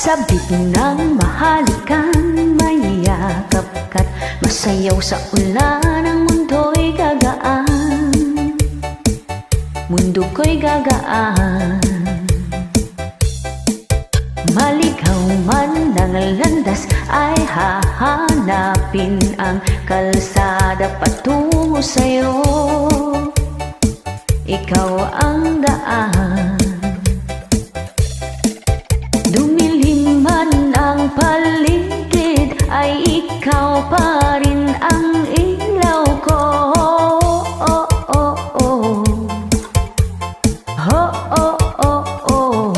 Sabik ng mahalikan, mayakap ka't masayaw sa ulan. Ang mundo'y gagaan, mundo ko'y gagaan. Maligaw man ng landas ay hahanapin ang kalsada patungo sa'yo. Ikaw ang daan. Dumilim man ang paligid ay ikaw pa rin ang ilaw ko. Oh, oh, oh. Oh, oh, oh, oh.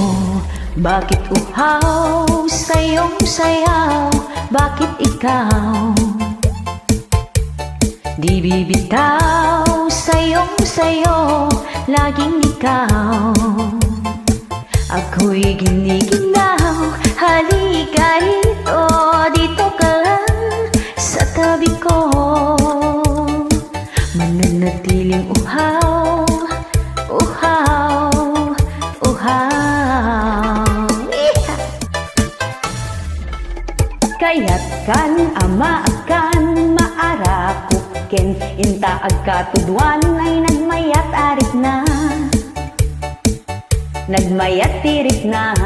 Bakit uhaw sa'yong sayaw? Bakit ikaw di bibitaw? Sa'yong sayo, laging ikaw. Ako'y giniginaw, halika rito, dito ka sa tabi ko. Mananatiling uhaw, uhaw, uhaw. Kaya't kan ama akan maarakuken, inta agkatudwan ay nagmayat arit na, nagmayat tirik na.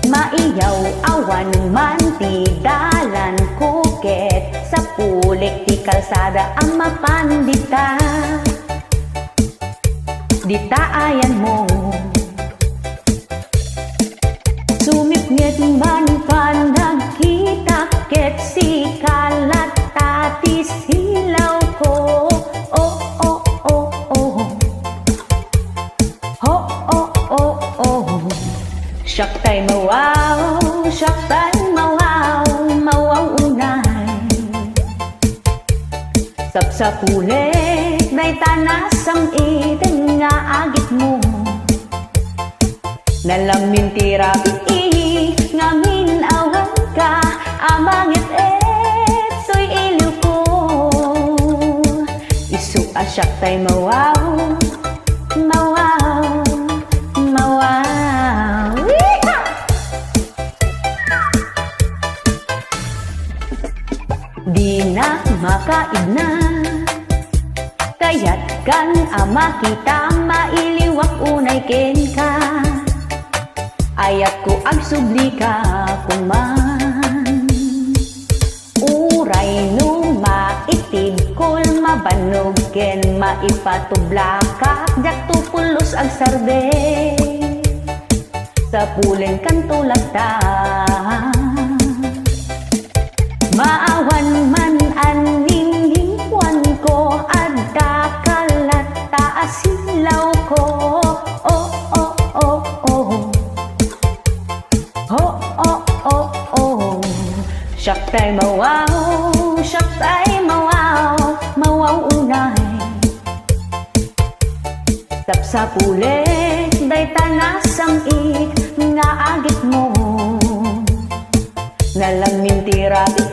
Maiyaw awan man ti dalan kuket, sa pulik ti kalsada ang mapandita. Dita ayan mo sumipngit man pa nagkita ket si kalat tati silaw ko. Oh, oh, oh, oh. Oh, oh, oh, oh. Syaktay mawaw, syaktay mawaw, mawaw unay. Sapsapulik day tanasang iten nga agit mo. Nalamin tirapi ngamin awan ka, amangit et soy iliw ko. Isu asyak tay mawaw, mawaw, mawaw. Di na makaigna, kaya't kan ama kita mailiwak unay ken ka. Ayat ko ag subli ka kuman. Uray no maitid kul mabanog ken maipatubla ka, jak tupulos ag sarbe sa pulen kan tulad ta. Maawan man aniningwan ko, adda kalat taasilaw ko. Oh, oh, oh, oh. Oh, oh, oh, oh. Syaktay mawaw, syaktay mawaw, mawaw unay. Sapsapulik day tanasang ik nga agit mo. Nalamin tirapi